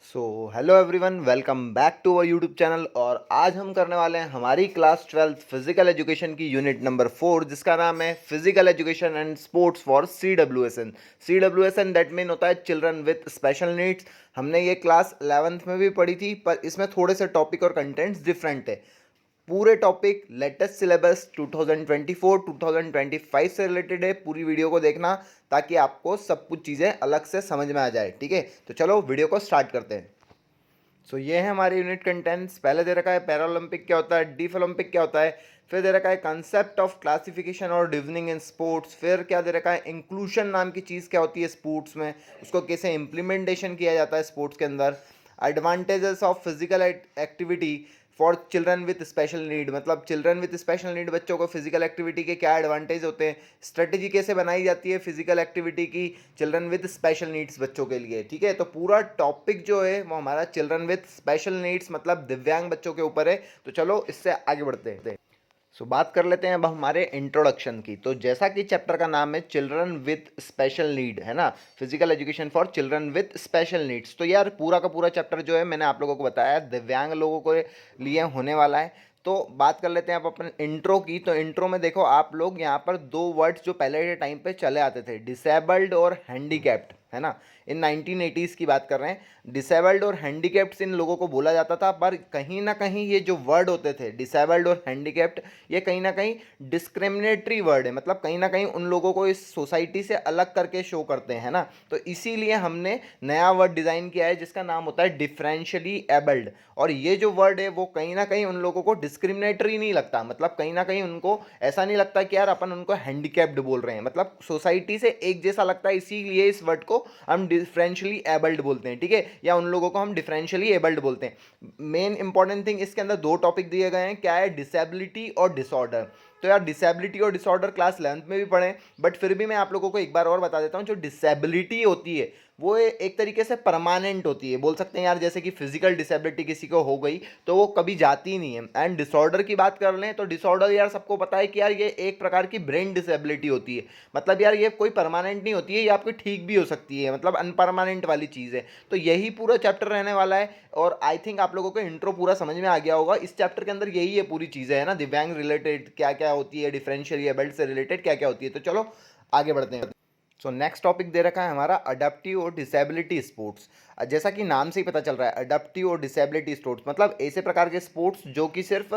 So hello everyone, welcome back to our YouTube channel. और आज हम करने वाले हैं हमारी क्लास 12th फिजिकल एजुकेशन की यूनिट नंबर 4, जिसका नाम है physical education and sports for CWSN। CWSN that mean होता है चिल्ड्रन विथ स्पेशल नीड्स। हमने ये क्लास 11th में भी पढ़ी थी, पर इसमें थोड़े से टॉपिक और कंटेंट्स डिफरेंट है। पूरे टॉपिक लेटेस्ट सिलेबस 2024-2025 से रिलेटेड है। पूरी वीडियो को देखना ताकि आपको सब कुछ चीज़ें अलग से समझ में आ जाए। ठीक है, तो चलो वीडियो को स्टार्ट करते हैं। ये है हमारे यूनिट कंटेंट्स। पहले दे रखा है पैरालंपिक क्या होता है, डीफ ओलंपिक क्या होता है, फिर दे रखा है कंसेप्ट ऑफ क्लासिफिकेशन और डिविजनिंग इन स्पोर्ट्स, फिर क्या दे रखा है इंक्लूशन नाम की चीज़ क्या होती है स्पोर्ट्स में, उसको कैसे इम्प्लीमेंटेशन किया जाता है स्पोर्ट्स के अंदर, advantages of physical activity for children with special need, मतलब चिल्ड्रन विथ स्पेशल नीड बच्चों को फिजिकल एक्टिविटी के क्या एडवांटेज होते हैं, स्ट्रेटेजी कैसे बनाई जाती है फिजिकल एक्टिविटी की चिल्ड्रन विथ स्पेशल नीड्स बच्चों के लिए। ठीक है, तो पूरा टॉपिक जो है वो हमारा चिल्ड्रन विथ स्पेशल नीड्स मतलब दिव्यांग बच्चों के ऊपर है। तो चलो इससे आगे बढ़ते हैं। बात कर लेते हैं अब हमारे इंट्रोडक्शन की। तो जैसा कि चैप्टर का नाम है चिल्ड्रन विथ स्पेशल नीड, है ना, physical education for children with special needs. तो यार पूरा का पूरा चैप्टर जो है मैंने आप लोगों को बताया दिव्यांग लोगों के लिए होने वाला है। तो बात कर लेते हैं आप अपने इंट्रो की। तो इंट्रो में देखो आप लोग यहाँ पर दो वर्ड्स जो पहले के टाइम पे चले आते थे, डिसेबल्ड और हैंडीकैप्ड, है ना। इन 1980s की बात कर रहे हैं। डिसेबल्ड और हैंडीकैप्ड इन लोगों को बोला जाता था, पर कहीं ना कहीं ये जो वर्ड होते थे डिसेबल्ड और हैंडीकैप्ड, ये कहीं ना कहीं डिस्क्रिमिनेटरी वर्ड है, मतलब कहीं ना कहीं उन लोगों को इस सोसाइटी से अलग करके शो करते हैं ना। तो इसीलिए हमने नया वर्ड डिज़ाइन किया है जिसका नाम होता है डिफरेंशियली एबल्ड। और ये जो वर्ड है वो कहीं ना कहीं उन लोगों को डिस्क्रिमिनेटरी नहीं लगता, मतलब कहीं ना कहीं उनको ऐसा नहीं लगता कि यार अपन उनको हैंडीकैप्ड बोल रहे हैं, मतलब सोसाइटी से एक जैसा लगता है। इसीलिए इस वर्ड को हम डिफरेंशियली एबल्ड बोलते हैं। ठीक है, या उन लोगों को हम डिफरेंशियली एबल्ड बोलते हैं। मेन इंपॉर्टेंट थिंग इसके अंदर दो टॉपिक दिए गए हैं, क्या है, डिसेबिलिटी और डिसऑर्डर। तो यार डिसेबिलिटी और डिसऑर्डर क्लास 11th में भी पढ़े, बट फिर भी मैं आप लोगों को एक बार और बता देता हूँ। जो डिसेबिलिटी होती है वो एक तरीके से परमानेंट होती है, बोल सकते हैं यार, जैसे कि फिजिकल डिसेबिलिटी किसी को हो गई तो वो कभी जाती ही नहीं है। एंड डिसऑर्डर की बात कर लें तो डिसऑर्डर यार सबको पता है कि यार ये एक प्रकार की ब्रेन डिसेबिलिटी होती है, मतलब यार ये कोई परमानेंट नहीं होती है, ये आपकी ठीक भी हो सकती है, मतलब अनपरमानेंट वाली चीज़ है। तो यही पूरा चैप्टर रहने वाला है। और आई थिंक आप लोगों को इंट्रो पूरा समझ में आ गया होगा। इस चैप्टर के अंदर यही है पूरी चीज़ें, है ना, दिव्यांग रिलेटेड क्या क्या होती है, डिफरेंशियल एबल्ट से रिलेटेड क्या क्या होती है। तो चलो आगे बढ़ते हैं। नेक्स्ट टॉपिक दे रखा है हमारा अडेप्टिव और डिसेबिलिटी स्पोर्ट्स। जैसा कि नाम से ही पता चल रहा है, अडेप्टिव और डिसेबिलिटी स्पोर्ट्स मतलब ऐसे प्रकार के स्पोर्ट्स जो कि सिर्फ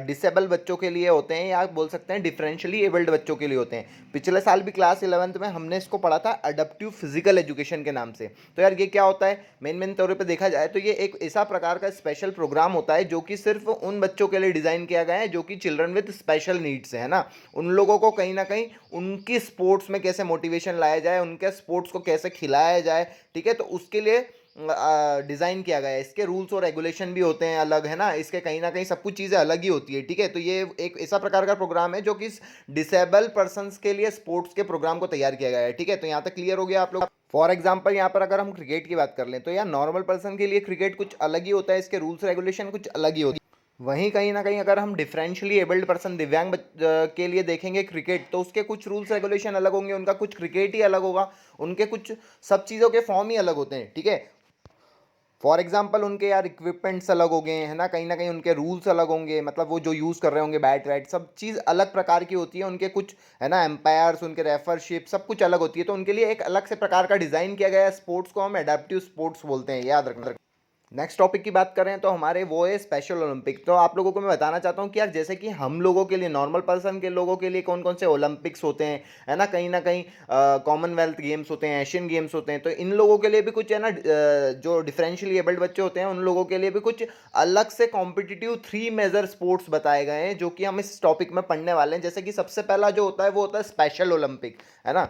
डिसेबल बच्चों के लिए होते हैं, या बोल सकते हैं डिफरेंशियली एबल्ड बच्चों के लिए होते हैं। पिछले साल भी क्लास 11th में हमने इसको पढ़ा था अडेप्टिव फिजिकल एजुकेशन के नाम से। तो यार ये क्या होता है, मेन तौर पर देखा जाए तो ये एक ऐसा प्रकार का स्पेशल प्रोग्राम होता है जो कि सिर्फ उन बच्चों के लिए डिज़ाइन किया गया है जो कि चिल्ड्रन विद स्पेशल नीड्स है ना। उन लोगों को कहीं ना कहीं उनकी स्पोर्ट्स में कैसे मोटिवेशन लाया जाए, उनके स्पोर्ट्स को कैसे खिलाया जाए, ठीक है, तो उसके लिए डिज़ाइन किया गया है। इसके रूल्स और रेगुलेशन भी होते हैं अलग, है ना, इसके कहीं ना कहीं सब कुछ चीज़ें अलग ही होती है। ठीक है, तो ये एक ऐसा प्रकार का प्रोग्राम है जो कि डिसेबल पर्सनस के लिए स्पोर्ट्स के प्रोग्राम को तैयार किया गया है। ठीक है, तो यहाँ तक क्लियर हो गया आप लोग। फॉर एग्जाम्पल यहाँ पर अगर हम क्रिकेट की बात कर लें तो यार नॉर्मल पर्सन के लिए क्रिकेट कुछ अलग ही होता है, इसके रूल्स रेगुलेशन कुछ अलग ही होती है। वहीं कहीं ना कहीं अगर हम डिफरेंशियली एबल्ड पर्सन दिव्यांग के लिए देखेंगे क्रिकेट, तो उसके कुछ रूल्स रेगुलेशन अलग होंगे, उनका कुछ क्रिकेट ही अलग होगा, उनके कुछ सब चीज़ों के फॉर्म ही अलग होते हैं। ठीक है, फॉर एग्जाम्पल उनके यार इक्विपमेंट्स अलग हो गए हैं ना, कहीं उनके रूल्स अलग होंगे, मतलब वो जो यूज़ कर रहे होंगे बैट वैट सब चीज़ अलग प्रकार की होती है, उनके कुछ, है ना, एम्पायर्स, उनके रेफरशिप सब कुछ अलग होती है। तो उनके लिए एक अलग से प्रकार का डिज़ाइन किया गया है। स्पोर्ट्स को हम एडेप्टिव स्पोर्ट्स बोलते हैं, याद रखना। नेक्स्ट टॉपिक की बात करें तो हमारे वो है स्पेशल ओलंपिक। तो आप लोगों को मैं बताना चाहता हूँ कि यार जैसे कि हम लोगों के लिए, नॉर्मल पर्सन के लोगों के लिए कौन कौन से ओलंपिक्स होते हैं, है ना कहीं कॉमनवेल्थ गेम्स होते हैं, एशियन गेम्स होते हैं, तो इन लोगों के लिए भी कुछ, है ना, जो डिफरेंशियली एबल्ड बच्चे होते हैं उन लोगों के लिए भी कुछ अलग से कॉम्पिटिटिव 3 मेजर स्पोर्ट्स बताए गए हैं जो कि हम इस टॉपिक में पढ़ने वाले हैं। जैसे कि सबसे पहला जो होता है वो होता है स्पेशल ओलंपिक, है ना।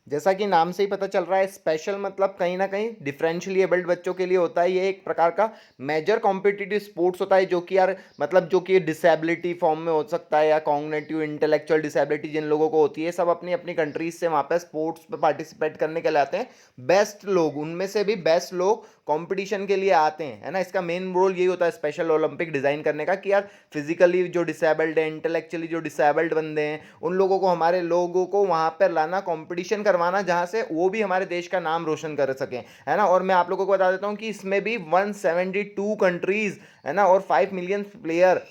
जैसा कि नाम से ही पता चल रहा है स्पेशल मतलब कहीं ना कहीं डिफरेंशियली एबल्ड बच्चों के लिए होता है। ये एक प्रकार का मेजर कॉम्पिटिटिव स्पोर्ट्स होता है जो कि यार मतलब जो कि डिसेबिलिटी फॉर्म में हो सकता है, या कॉग्निटिव इंटेलेक्चुअल डिसेबिलिटी जिन लोगों को होती है, सब अपनी अपनी कंट्रीज से वहाँ पे स्पोर्ट्स पे पार्टिसिपेट करने के लिए आते हैं। बेस्ट लोग, उनमें से भी बेस्ट लोग कंपटीशन के लिए आते हैं, है ना। इसका मेन रोल यही होता है स्पेशल ओलंपिक डिज़ाइन करने का कि यार फिजिकली जो डिसेबल्ड है, इंटेलेक्चुअली जो डिसेबल्ड बंदे हैं, उन लोगों को, हमारे लोगों को वहाँ पर लाना, कंपटीशन करवाना जहाँ से वो भी हमारे देश का नाम रोशन कर सकें, है ना। और मैं आप लोगों को बता देता हूँ कि इसमें भी 172 कंट्रीज़, है ना, और 5 मिलियन प्लेयर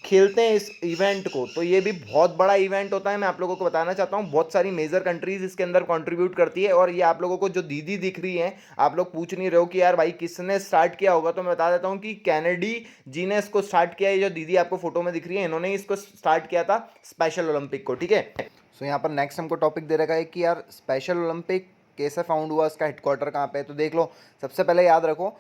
खेलते हैं इस इवेंट को। तो ये भी बहुत बड़ा इवेंट होता है। मैं आप लोगों को बताना चाहता हूँ बहुत सारी मेजर कंट्रीज इसके अंदर कंट्रीब्यूट करती है। और ये आप लोगों को जो दीदी दिख रही हैं, आप लोग पूछ नहीं रहे हो कि यार भाई किसने स्टार्ट किया होगा, तो मैं बता देता हूँ कि कैनेडी जी ने इसको स्टार्ट किया है। ये जो दीदी आपको फोटो में दिख रही है, इन्होंने इसको स्टार्ट किया था स्पेशल ओलंपिक को, ठीक है। सो यहाँ पर नेक्स्ट हमको टॉपिक दे रखा है कि यार स्पेशल ओलंपिक कैसे फाउंड हुआ, इसका हेडक्वार्टर कहाँ पे है। तो देख लो, सबसे पहले याद रखो,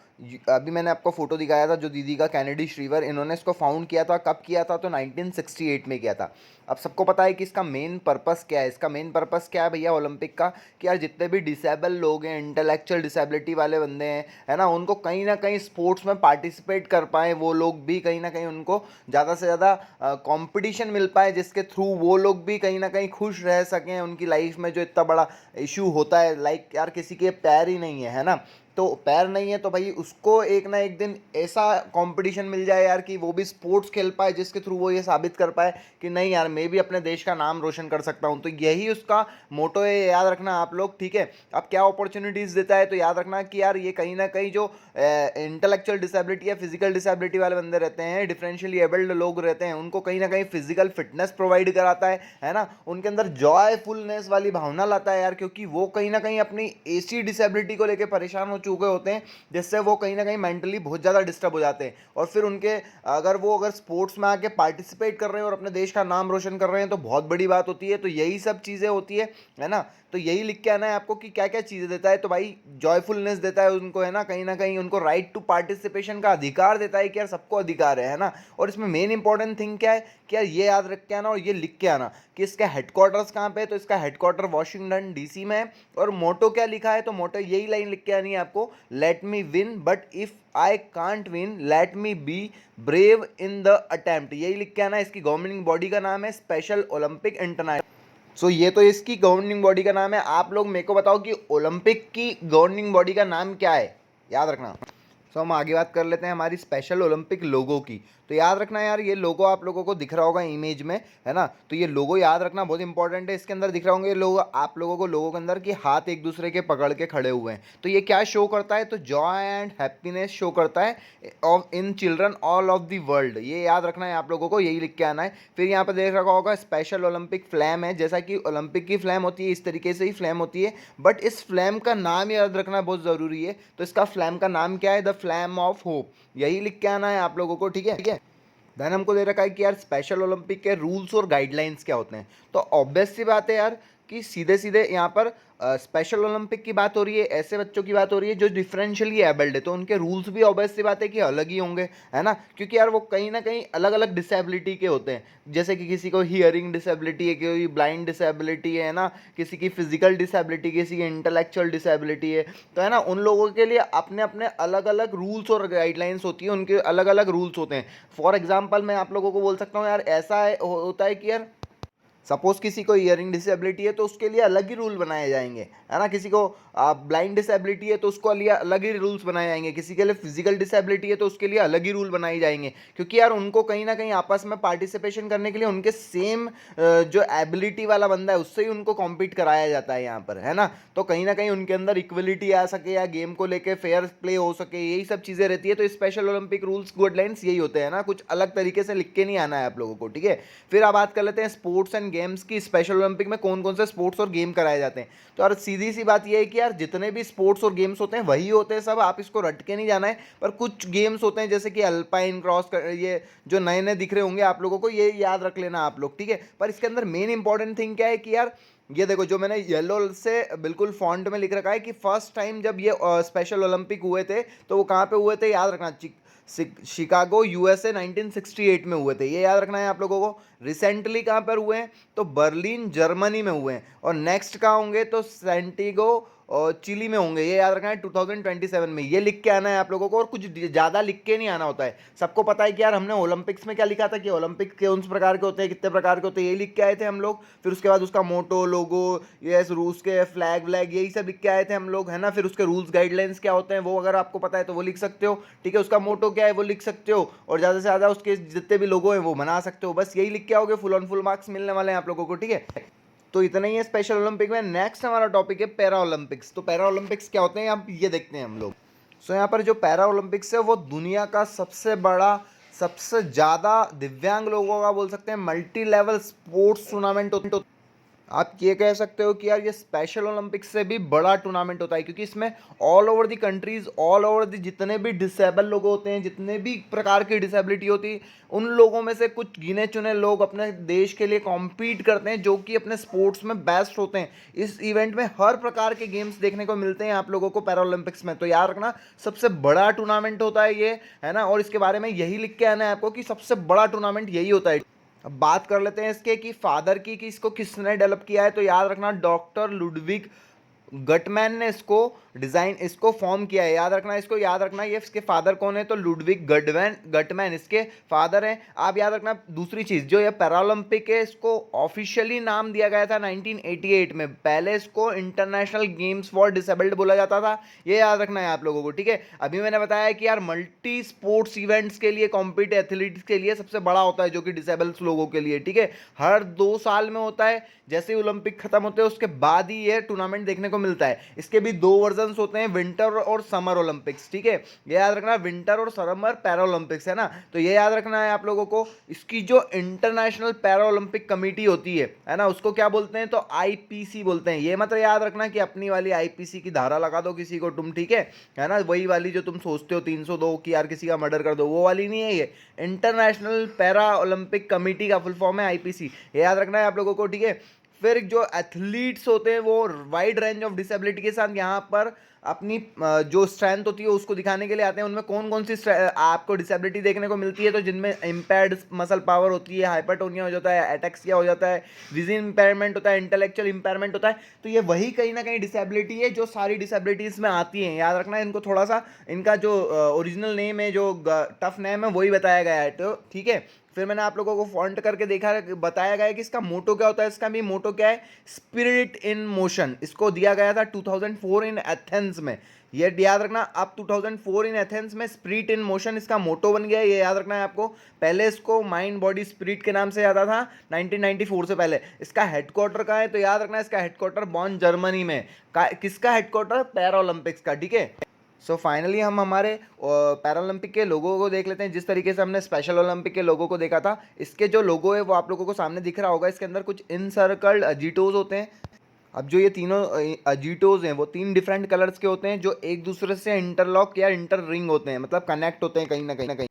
अभी मैंने आपको फोटो दिखाया था जो दीदी का, कैनेडी श्रीवर, इन्होंने इसको फाउंड किया था। कब किया था? तो 1968 में किया था। अब सबको पता है कि इसका मेन पर्पस क्या है। इसका मेन पर्पस क्या है भैया ओलंपिक का, कि यार जितने भी डिसेबल लोग हैं, इंटेलेक्चुअल डिसेबिलिटी वाले बंदे हैं, है ना, उनको कहीं ना कहीं स्पोर्ट्स में पार्टिसिपेट कर पाएँ, वो लोग भी कहीं ना कहीं उनको ज़्यादा से ज़्यादा कंपटीशन मिल पाए, जिसके थ्रू वो लोग भी कहीं ना कहीं खुश रह सकें उनकी लाइफ में। जो इतना बड़ा इशू होता है, लाइक यार किसी के पैर ही नहीं है ना, तो पैर नहीं है तो भाई उसको एक ना एक दिन ऐसा कंपटीशन मिल जाए यार कि वो भी स्पोर्ट्स खेल पाए, जिसके थ्रू वो ये साबित कर पाए कि नहीं यार मैं भी अपने देश का नाम रोशन कर सकता हूँ। तो यही उसका मोटो है, याद रखना आप लोग, ठीक है। अब क्या अपॉर्चुनिटीज़ देता है, तो याद रखना कि यार ये कहीं ना कहीं जो इंटेलेक्चुअल डिसेबिलिटी या फिजिकल डिसेबिलिटी वाले बंदे रहते हैं, डिफरेंशियली एबल्ड लोग रहते हैं, उनको कहीं ना कहीं फिजिकल फिटनेस प्रोवाइड कराता है ना। उनके अंदर जॉयफुलनेस वाली भावना लाता है यार, क्योंकि वो कहीं ना कहीं अपनी ऐसी डिसेबिलिटी को लेकर परेशान हो चुके होते हैं जिससे वो कहीं ना कहीं मेंटली बहुत ज़्यादा डिस्टर्ब हो जाते हैं। और फिर उनके अगर स्पोर्ट्स में आके पार्टिसिपेट कर रहे हैं और अपने देश का नाम रोशन कर रहे हैं तो बहुत बड़ी बात होती है। तो यही सब चीज़ें होती है ना। तो यही लिख के आना है आपको कि क्या क्या चीज़ें देता है। तो भाई जॉयफुलनेस देता है उनको, है ना, कहीं ना कहीं उनको राइट टू पार्टिसिपेशन का अधिकार देता है कि यार सबको अधिकार है ना। और इसमें मेन इंपॉर्टेंट थिंग क्या है कि यार ये याद रख के आना और ये लिख के आना कि इसका हेडक्वार्टर्स कहाँ पे है। तो इसका हेडक्वार्टर वॉशिंगटन डीसी में है। और मोटो क्या लिखा है, तो मोटो यही लाइन लिख के आनी है आपको, let me win but if I can't win let me be brave in the attempt. यही लिख के आना है। इसकी गवर्निंग बॉडी का नाम है स्पेशल ओलंपिक इंटरनेशनल। सो ये तो इसकी गवर्निंग बॉडी का नाम है। आप लोग मेरे को बताओ कि ओलंपिक की गवर्निंग बॉडी का नाम क्या है, याद रखना। सो हम आगे बात कर लेते हैं हमारी स्पेशल ओलंपिक लोगो की। तो याद रखना यार, ये लोगो आप लोगों को दिख रहा होगा इमेज में, है ना। तो ये लोगो याद रखना बहुत इंपॉर्टेंट है। इसके अंदर दिख रहा होंगे ये लोगो आप लोगों को, लोगों के अंदर कि हाथ एक दूसरे के पकड़ के खड़े हुए हैं। तो ये क्या शो करता है, तो जॉय एंड हैप्पीनेस शो करता है of in children all of the world. ये याद रखना है आप लोगों को, यही लिख के आना है। फिर यहाँ पर देख रखा होगा स्पेशल ओलंपिक फ्लैम है। जैसा कि ओलंपिक की फ्लैम होती है, इस तरीके से ही फ्लैम होती है, बट इस फ्लैम का नाम याद रखना बहुत ज़रूरी है। तो इसका फ्लैम का नाम क्या है, द फ्लैम ऑफ होप। यही लिख के आना है आप लोगों को, ठीक है, ठीक है। देन हमको दे रखा है कि यार स्पेशल ओलंपिक के रूल्स और गाइडलाइंस क्या होते हैं। तो ऑब्वियस सी बात है यार कि सीधे सीधे यहाँ पर स्पेशल ओलंपिक की बात हो रही है, ऐसे बच्चों की बात हो रही है जो डिफरेंशियली एबल्ड है। तो उनके रूल्स भी ऑब्वियस सी बात है कि अलग ही होंगे, है ना, क्योंकि यार वो कहीं ना कहीं अलग अलग डिसेबिलिटी के होते हैं। जैसे कि किसी को हियरिंग डिसेबिलिटी है, कोई ब्लाइंड डिसेबिलिटी है ना, किसी की फिजिकल डिसेबिलिटी, किसी की इंटेलेक्चुअल डिसेबिलिटी है। तो है ना, उन लोगों के लिए अपने अपने अलग अलग रूल्स और गाइडलाइंस होती है, उनके अलग अलग रूल्स होते हैं। फॉर एग्जाम्पल मैं आप लोगों को बोल सकता हूँ यार, ऐसा होता है कि यार सपोज किसी को इयरिंग डिसेबिलिटी है तो उसके लिए अलग ही रूल बनाए जाएंगे, है ना। किसी को ब्लाइंड डिसेबिलिटी है तो उसको लिए अलग ही रूल्स बनाए जाएंगे। किसी के लिए फिजिकल डिसेबिलिटी है तो उसके लिए अलग ही रूल बनाए जाएंगे, क्योंकि यार उनको कहीं ना कहीं आपस में पार्टिसिपेशन करने के लिए उनके सेम जो एबिलिटी वाला बंदा है उससे ही उनको कॉम्पीट कराया जाता है यहाँ पर, है ना। तो कहीं ना कहीं उनके अंदर इक्वलिटी आ सके या गेम को लेकर फेयर प्ले हो सके, यही सब चीज़ें रहती है। तो स्पेशल ओलंपिक रूल्स गाइडलाइंस यही होते हैं ना, कुछ अलग तरीके से लिख के नहीं आना है आप लोगों को, ठीक है। फिर आप बात कर लेते हैं स्पोर्ट्स एंड गेम्स की। स्पेशल ओलंपिक में कौन कौन से स्पोर्ट्स और गेम कराए जाते हैं। तो यार सीधी सी बात यह है कि यार जितने भी स्पोर्ट्स और गेम्स होते हैं वही होते हैं सब, आप इसको रट के नहीं जाना है। पर कुछ गेम्स होते हैं जैसे कि अल्पाइन क्रॉस, ये जो नए नए दिख रहे होंगे आप लोगों को, ये याद रख लेना आप लोग, ठीक है। पर इसके अंदर मेन इंपॉर्टेंट थिंग क्या है कि यार ये देखो, जो मैंने येलो से बिल्कुल फॉन्ट में लिख रखा है कि फर्स्ट टाइम जब ये स्पेशल ओलंपिक हुए थे तो वो कहाँ पे हुए थे, याद रखना, शिकागो यूएसए 1968 में हुए थे। ये याद रखना है आप लोगों को। रिसेंटली कहाँ पर हुए हैं, तो बर्लिन जर्मनी में हुए हैं। और नेक्स्ट कहाँ होंगे, तो सैंटियागो चिली में होंगे, ये याद रखना है 2027 में, ये लिख के आना है आप लोगों को, और कुछ ज़्यादा लिख के नहीं आना होता है। सबको पता है कि यार हमने ओलंपिक्स में क्या लिखा था कि ओलंपिक के उस प्रकार के होते हैं, कितने प्रकार के होते हैं, ये लिख के आए थे हम लोग। फिर उसके बाद उसका मोटो, लोगो, ये रूस के फ्लैग व्लैग, यही सब लिख के आए थे हम लोग, है ना। फिर उसके रूल्स गाइडलाइंस क्या होते हैं वो अगर आपको पता है तो वो लिख सकते हो, ठीक है। उसका मोटो क्या है वो लिख सकते हो, और ज़्यादा से ज़्यादा उसके जितने भी लोगो हैं वो बना सकते हो। बस यही लिख के आओगे, फुल ऑन फुल मार्क्स मिलने वाले हैं आप लोगों को, ठीक है। तो इतना ही है स्पेशल ओलंपिक में। नेक्स्ट हमारा टॉपिक है पैरा ओलंपिक्स। तो पैरा ओलंपिक्स क्या होते हैं अब ये देखते हैं हम लोग। सो यहाँ पर जो पैरा ओलंपिक्स है वो दुनिया का सबसे बड़ा, सबसे ज़्यादा दिव्यांग लोगों का बोल सकते हैं मल्टी लेवल स्पोर्ट्स टूर्नामेंट होता है। आप ये कह सकते हो कि यार ये स्पेशल ओलंपिक्स से भी बड़ा टूर्नामेंट होता है, क्योंकि इसमें all over the countries, all over the जितने भी डिसेबल लोग होते हैं, जितने भी प्रकार की डिसेबिलिटी होती है, उन लोगों में से कुछ गिने चुने लोग अपने देश के लिए कॉम्पीट करते हैं, जो कि अपने स्पोर्ट्स में बेस्ट होते हैं। इस इवेंट में हर प्रकार के गेम्स देखने को मिलते हैं आप लोगों को पैरा ओलंपिक्स में। तो याद रखना सबसे बड़ा टूर्नामेंट होता है ये, है ना। और इसके बारे में यही लिख के आना है आपको कि सबसे बड़ा टूर्नामेंट यही होता है। अब बात कर लेते हैं इसके कि फादर की, कि इसको किसने डेवलप किया है। तो याद रखना डॉक्टर लुडविग गटमैन ने इसको डिज़ाइन, इसको फॉर्म किया है। याद रखना, इसको याद रखना, ये इसके फादर कौन है तो लुडविग गटमैन इसके फादर हैं। आप याद रखना दूसरी चीज़, जो ये पैरालंपिक है इसको ऑफिशियली नाम दिया गया था 1988 में। पहले इसको इंटरनेशनल गेम्स फॉर डिसेबल्ड बोला जाता था, ये याद रखना है आप लोगों को, ठीक है। अभी मैंने बताया कि यार मल्टी स्पोर्ट्स इवेंट्स के लिए, कॉम्पिट एथलीट्स के लिए सबसे बड़ा होता है जो कि डिसेबल्स लोगों के लिए, ठीक है। हर 2 साल में होता है, जैसे ही ओलंपिक खत्म होते हैं उसके बाद ही ये टूर्नामेंट देखने को मिलता है। इसके भी 2 वर्जन होते हैं, विंटर और समर ओलंपिक्स, ठीक है। ये याद रखना, विंटर और समर पैरा ओलंपिक्स, है ना। तो ये याद रखना है आप लोगों को। इसकी जो इंटरनेशनल पैरा ओलंपिक कमेटी होती है ना, उसको क्या बोलते हैं तो आईपीसी बोलते हैं। ये मतलब याद रखना कि अपनी वाली आईपीसी की धारा लगा दो किसी को तुम, ठीक है ना। वही वाली जो तुम सोचते हो 302 कि यार किसी का मर्डर कर दो, वो वाली नहीं है ये। इंटरनेशनल पैरा ओलंपिक कमेटी का फुल फॉर्म है आईपीसी, ये याद रखना है आप लोगों को, ठीक है। फिर जो एथलीट्स होते हैं वो वाइड रेंज ऑफ डिसेबिलिटी के साथ यहाँ पर अपनी जो स्ट्रेंथ होती है उसको दिखाने के लिए आते हैं। उनमें कौन कौन सी आपको डिसेबिलिटी देखने को मिलती है, तो जिनमें इम्पेयर्ड मसल पावर होती है, हाइपरटोनिया हो जाता है, एटेक्सिया हो जाता है, विजन इम्पेयरमेंट होता है, इंटेलेक्चुअल इम्पेयरमेंट होता है। तो ये वही कहीं ना कहीं डिसेबिलिटी है जो सारी डिसेबिलिटीज़ में आती हैं। याद रखना है इनको, थोड़ा सा इनका जो ओरिजिनल नेम है, जो टफ नेम है, वही बताया गया है, तो ठीक है। फिर मैंने आप लोगों को फॉन्ट करके देखा, बताया गया है कि इसका मोटो क्या होता है। इसका भी मोटो क्या है, स्पिरिट इन मोशन। इसको दिया गया था 2004 इन एथेंस में, ये याद रखना। अब 2004 इन एथेंस में स्पिरिट इन मोशन इसका मोटो बन गया है, ये याद रखना है आपको। पहले इसको माइंड बॉडी स्पिरिट के नाम से आता था 1994 से पहले। इसका हेडक्वार्टर कहाँ है तो याद रखना इसका हेडक्वार्टर बॉन जर्मनी में। किसका हेडक्वार्टर, पैरा ओलंपिक्स का, ठीक है। सो फाइनली हम हमारे पैरालंपिक के लोगों को देख लेते हैं। जिस तरीके से हमने स्पेशल ओलंपिक के लोगों को देखा था, इसके जो लोगो है वो आप लोगों को सामने दिख रहा होगा। इसके अंदर कुछ इनसर्कल्ड अजीटोज होते हैं। अब जो ये तीनों अजीटोज हैं वो 3 डिफरेंट कलर्स के होते हैं, जो एक दूसरे से इंटरलॉक या इंटर रिंग होते हैं, मतलब कनेक्ट होते हैं कहीं ना कहीं।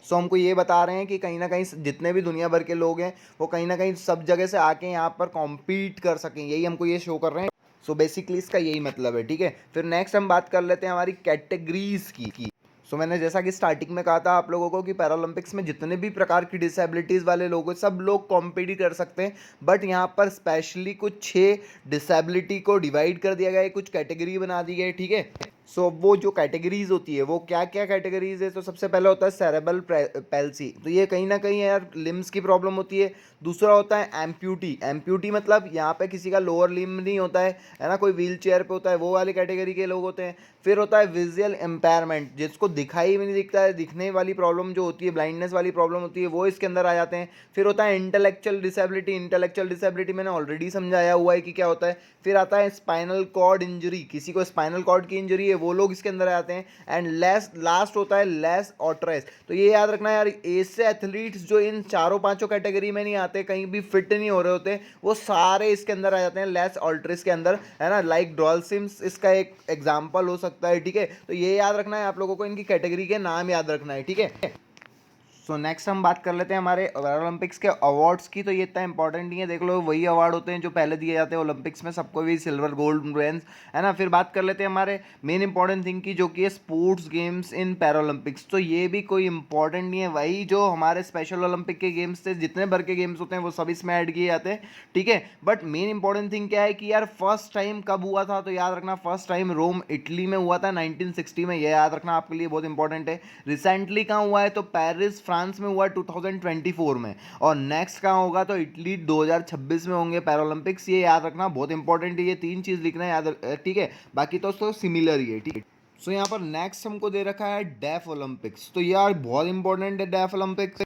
सो हमको ये बता रहे हैं कि कहीं ना कहीं जितने भी दुनिया भर के लोग हैं वो कहीं ना कहीं सब जगह से आके यहाँ पर कॉम्पीट कर सकें, यही हमको ये शो कर रहे हैं। सो बेसिकली इसका यही मतलब है, ठीक है। फिर नेक्स्ट हम बात कर लेते हैं हमारी कैटेगरीज की। सो मैंने जैसा कि स्टार्टिंग में कहा था आप लोगों को कि पैरालंपिक्स में जितने भी प्रकार की डिसेबिलिटीज़ वाले लोग हैं सब लोग कॉम्पीट कर सकते हैं, बट यहाँ पर स्पेशली कुछ 6 डिसेबिलिटी को डिवाइड कर दिया गया है, कुछ कैटेगरी बना दी गई है, ठीक है। सो वो जो कैटेगरीज होती है वो क्या क्या कैटेगरीज है, तो सबसे पहले होता है सेरेब्रल पैल्सी, तो ये कहीं ना कहीं यार लिम्स की प्रॉब्लम होती है। दूसरा होता है एम्प्यूटी, एम्प्यूटी मतलब यहाँ पे किसी का लोअर लिम्ब नहीं होता है ना, कोई व्हील चेयर पे होता है, वो वाली कैटेगरी के लोग होते हैं। फिर होता है विजुअल इम्पेयरमेंट, जिसको दिखाई भी नहीं दिखता है, दिखने वाली प्रॉब्लम जो होती है, ब्लाइंडनेस वाली प्रॉब्लम होती है, वो इसके अंदर आ जाते हैं। फिर होता है इंटेलेक्चुअल डिसेबिलिटी, इंटेलेक्चुअल डिसेबिलिटी मैंने ऑलरेडी समझाया हुआ है कि क्या होता है। फिर आता है स्पाइनल कॉर्ड इंजरी, किसी को स्पाइनल कॉर्ड की इंजरी है वो लोग इसके अंदर आते हैं। एंड लास्ट होता है लेस ऑट्रेस, तो ये याद रखना यार, ऐसे एथलीट्स जो इन चारों पांचों कैटेगरी में नहीं आते, कहीं भी फिट नहीं हो रहे होते, वो सारे इसके अंदर आ जाते हैं लेस ऑल्ट्रेस के अंदर, है ना। लाइक ड्रॉल सिम्स इसका एक एग्जाम्पल हो सकता है, ठीक है। तो ये याद रखना है आप लोगों को, इनकी कैटेगरी के नाम याद रखना है, ठीक है। सो नेक्स्ट हम बात कर लेते हैं हमारे ओलंपिक्स के अवार्ड्स की। तो ये इतना इंपॉर्टेंट नहीं है, देख लो वही अवार्ड होते हैं जो पहले दिए जाते हैं ओलंपिक्स में, सबको भी सिल्वर गोल्ड ब्रोंज, है ना। फिर बात कर लेते हैं हमारे मेन इंपॉर्टेंट थिंग की, जो कि है स्पोर्ट्स गेम्स इन पैरालंपिक्स। तो ये भी कोई इंपॉर्टेंट नहीं है, वही जो हमारे स्पेशल ओलंपिक के गेम्स थे, जितने भर के गेम्स होते हैं वो सब इसमें ऐड किए जाते हैं, ठीक है। बट मेन इंपॉर्टेंट थिंग क्या है कि यार फर्स्ट टाइम कब हुआ था, तो याद रखना फर्स्ट टाइम रोम इटली में हुआ था 1960 में, ये याद रखना आपके लिए बहुत इंपॉर्टेंट है। रिसेंटली कहाँ हुआ है, तो पेरिस फ्रांस में हुआ 2024 में। और नेक्स्ट कहाँ होगा, तो इटली 2026 में होंगे पैरालंपिक्स, ये याद रखना बहुत इंपॉर्टेंट है। ये तीन चीज़ लिखना है याद, ठीक है। बाकी तो सिमिलर ही है, ठीक है। सो यहाँ पर नेक्स्ट हमको दे रखा है डेफ ओलंपिक्स। तो यार बहुत इंपॉर्टेंट है डेफ ओलंपिक्स।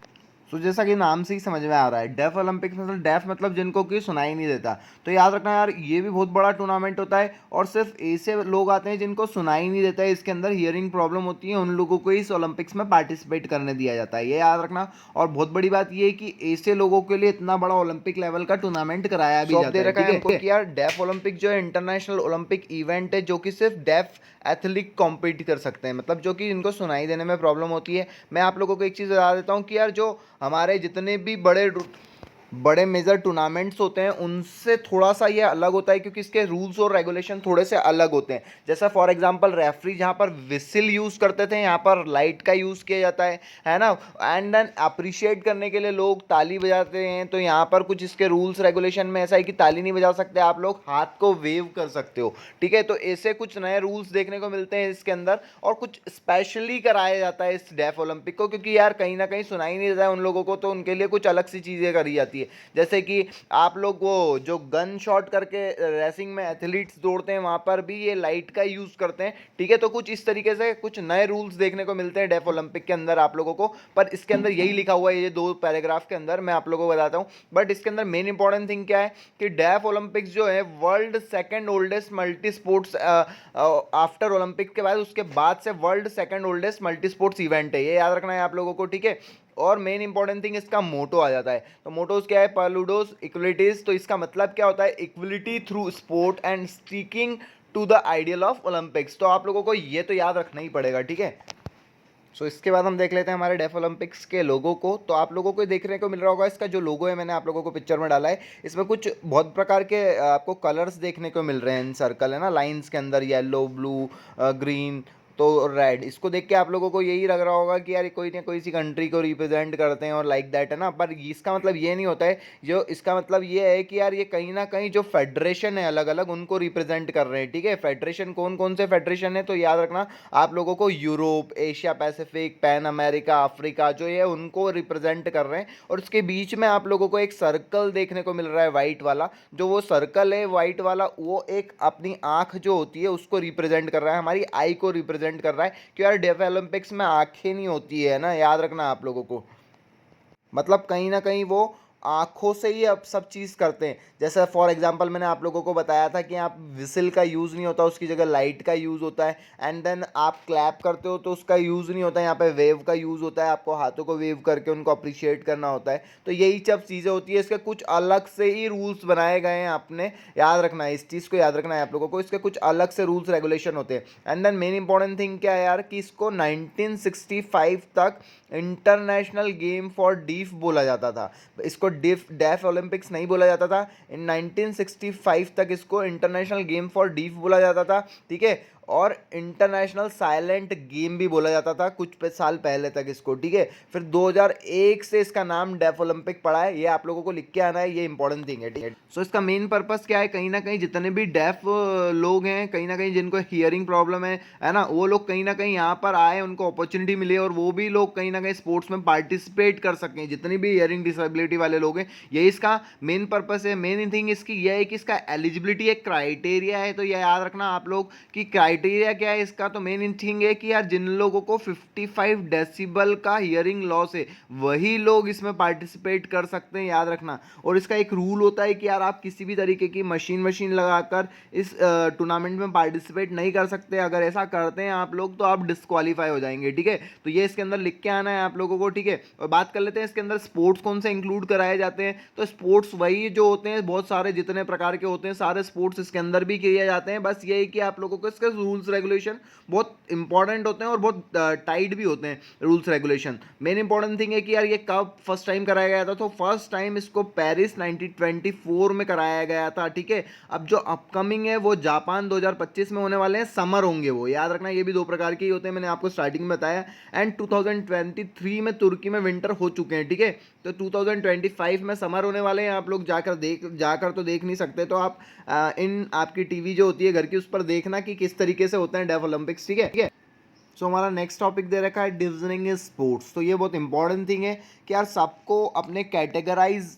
तो जैसा कि नाम से ही समझ में आ रहा है, डेफ ओलंपिक्स मतलब डेफ मतलब जिनको कि सुनाई नहीं देता। तो याद रखना यार ये भी बहुत बड़ा टूर्नामेंट होता है, और सिर्फ ऐसे लोग आते हैं जिनको सुनाई नहीं देता है, इसके अंदर हियरिंग प्रॉब्लम होती है, उन लोगों को इस ओलंपिक्स में पार्टिसिपेट करने दिया जाता है, ये याद रखना। और बहुत बड़ी बात ये है कि ऐसे लोगों के लिए इतना बड़ा ओलंपिक लेवल का टूर्नामेंट कराया भी जाता है, ठीक है। हमको कि यार डेफ ओलंपिक जो है इंटरनेशनल ओलंपिक इवेंट है, जो कि सिर्फ डेफ एथलीट कॉम्पीट कर सकते हैं, मतलब जो कि इनको सुनाई देने में प्रॉब्लम होती है। मैं आप लोगों को एक चीज़ बता देता हूँ कि यार जो हमारे जितने भी बड़े मेजर टूर्नामेंट्स होते हैं उनसे थोड़ा सा ये अलग होता है, क्योंकि इसके रूल्स और रेगुलेशन थोड़े से अलग होते हैं। जैसा फॉर एग्जांपल रेफरी जहाँ पर विसिल यूज़ करते थे, यहाँ पर लाइट का यूज़ किया जाता है ना। एंड देन अप्रिशिएट करने के लिए लोग ताली बजाते हैं, तो यहाँ पर कुछ इसके रूल्स रेगुलेशन में ऐसा है कि ताली नहीं बजा सकते आप लोग, हाथ को वेव कर सकते हो, ठीक है। तो ऐसे कुछ नए रूल्स देखने को मिलते हैं इसके अंदर, और कुछ स्पेशली कराया जाता है इस डेफ ओलंपिक को, क्योंकि यार कहीं ना कहीं सुनाई नहीं देता है उन लोगों को, तो उनके लिए कुछ अलग सी चीज़ें करी जाती है। जैसे कि आप लोग वो जो गन शॉट करके रेसिंग में एथलीट्स दौड़ते हैं, वहां पर भी ये लाइट का यूज करते हैं, ठीक है। तो कुछ इस तरीके से कुछ नए रूल्स देखने को मिलते हैं डेफ ओलंपिक के अंदर आप लोगों को, पर इसके अंदर यही लिखा हुआ है, ये दो पैराग्राफ के अंदर मैं आप लोगों को बताता हूँ। बट इसके अंदर मेन इंपॉर्टेंट थिंग क्या है कि डेफ ओलंपिक्स जो है world second oldest multi sports, after Olympic के बाद उसके बाद से world second oldest multi sports event है, ये याद रखना है आप लोगों को, ठीक है। और मेन इंपॉर्टेंट थिंग इसका मोटो आ जाता है। तो मोटोज क्या है, पालूडोस इक्वलिटीज। तो इसका मतलब क्या होता है, equality through sport and sticking to the ideal of Olympics. तो आप लोगों को ये तो याद रखना ही पड़ेगा, ठीक है। सो इसके बाद हम देख लेते हैं हमारे डेफ ओलंपिक्स के लोगों को। तो आप लोगों को देखने को मिल रहा होगा, इसका जो लोगो है मैंने आप लोगों को पिक्चर में डाला है, इसमें कुछ बहुत प्रकार के आपको कलर्स देखने को मिल रहे हैं, इन सर्कल है ना, लाइंस के अंदर येलो, ब्लू, ग्रीन, तो रेड। इसको देख के आप लोगों को यही लग रहा होगा कि यार कोई ना कोई सी कंट्री को रिप्रेजेंट करते हैं और लाइक दैट, है ना। पर इसका मतलब ये नहीं होता है, जो इसका मतलब ये है कि यार ये कहीं ना कहीं जो फेडरेशन है अलग अलग, उनको रिप्रेजेंट कर रहे हैं, ठीक है। फेडरेशन कौन कौन से फेडरेशन है, तो याद रखना आप लोगों को Europe, Asia Pacific, pan America, Africa जो है उनको रिप्रेजेंट कर रहे हैं। और उसके बीच में आप लोगों को एक सर्कल देखने को मिल रहा है वाइट वाला, जो वो सर्कल है वाइट वाला, वो एक अपनी आंख जो होती है उसको रिप्रेजेंट कर रहा है, हमारी आई को रिप्रेजेंट कर रहा है। कि यार डेफ ओलंपिक्स में आंखें नहीं होती है ना, याद रखना आप लोगों को, मतलब कहीं ना कहीं वो आँखों से ही अब सब चीज़ करते हैं। जैसे फॉर एग्जांपल मैंने आप लोगों को बताया था कि आप विसिल का यूज़ नहीं होता, उसकी जगह लाइट का यूज़ होता है। एंड देन आप क्लैप करते हो तो उसका यूज़ नहीं होता, यहाँ पे वेव का यूज़ होता है, आपको हाथों को वेव करके उनको अप्रिशिएट करना होता है। तो यही सब चीज़ें होती है, इसके कुछ अलग से ही रूल्स बनाए गए हैं, आपने याद रखना है, इस चीज़ को याद रखना है आप लोगों को, इसके कुछ अलग से रूल्स रेगुलेशन होते हैं। And then main important thing क्या है यार, कि इसको 1965 तक इंटरनेशनल गेम फॉर डीफ बोला जाता था, इसको डेफ ओलंपिक्स नहीं बोला जाता था। इन 1965 तक इसको इंटरनेशनल गेम फॉर डीफ बोला जाता था, ठीक है। और इंटरनेशनल साइलेंट गेम भी बोला जाता था कुछ साल पहले तक इसको, ठीक है। फिर 2001 से इसका नाम डेफ ओलंपिक पड़ा है, ये आप लोगों को लिख के आना है, ये इंपॉर्टेंट थिंग है, ठीक है। सो इसका मेन पर्पस क्या है, कहीं ना कहीं जितने भी डेफ लोग हैं, कहीं ना कहीं जिनको हियरिंग प्रॉब्लम है ना, वो लोग कहीं ना कहीं यहाँ पर आए, उनको अपॉर्चुनिटी मिले, और वो भी लोग कहीं ना कहीं स्पोर्ट्स में पार्टिसिपेट कर सकें, जितनी भी हियरिंग डिसेबिलिटी वाले लोग हैं, यही इसका मेन पर्पस है। मेन थिंग इसकी यह है कि इसका एलिजिबिलिटी एक क्राइटेरिया है। तो यह याद रखना आप लोग कि क्राइटेरिया क्या है इसका, तो मेन थिंग है कि यार जिन लोगों को 55 डेसिबल का हियरिंग लॉस है, वही लोग इसमें पार्टिसिपेट कर सकते हैं, याद रखना। और इसका एक रूल होता है कि यार आप किसी भी तरीके की मशीन लगाकर इस टूर्नामेंट में पार्टिसिपेट नहीं कर सकते, अगर ऐसा करते हैं आप लोग तो आप डिस्क्वालीफाई हो जाएंगे, ठीक है। तो ये इसके अंदर लिख के आना है आप लोगों को, ठीक है। और बात कर लेते हैं इसके अंदर स्पोर्ट्स कौन से इंक्लूड कराए जाते हैं। तो स्पोर्ट्स वही जो होते हैं, बहुत सारे जितने प्रकार के होते हैं सारे स्पोर्ट्स इसके अंदर भी किए जाते हैं, बस यही कि आप लोगों को इसके रूल्स रेगुलेशन बहुत इंपॉर्टेंट होते हैं और बहुत टाइट भी होते हैं rules regulation. Main important thing है कि यार ये कब फर्स्ट टाइम कराया गया था, तो फर्स्ट टाइम इसको पेरिस 1924 में कराया गया था, ठीक है। अब जो अपकमिंग है वो जापान 2025 में होने वाले हैं, समर होंगे वो, याद रखना। ये भी दो प्रकार के ही होते हैं, मैंने आपको स्टार्टिंग में बताया। एंड 2023 में तुर्की में विंटर हो चुके हैं, ठीक है। तो 2025 में समर होने वाले हैं। आप लोग जाकर तो देख नहीं सकते, तो आप इन आपकी टीवी जो होती है घर की उस पर देखना कि किस तरीके से होते हैं डेफ ओलंपिक्स, ठीक है। सो हमारा नेक्स्ट टॉपिक दे रखा है डिविजनिंग इन स्पोर्ट्स। तो ये बहुत इंपॉर्टेंट थिंग है कि यार सबको अपने कैटेगराइज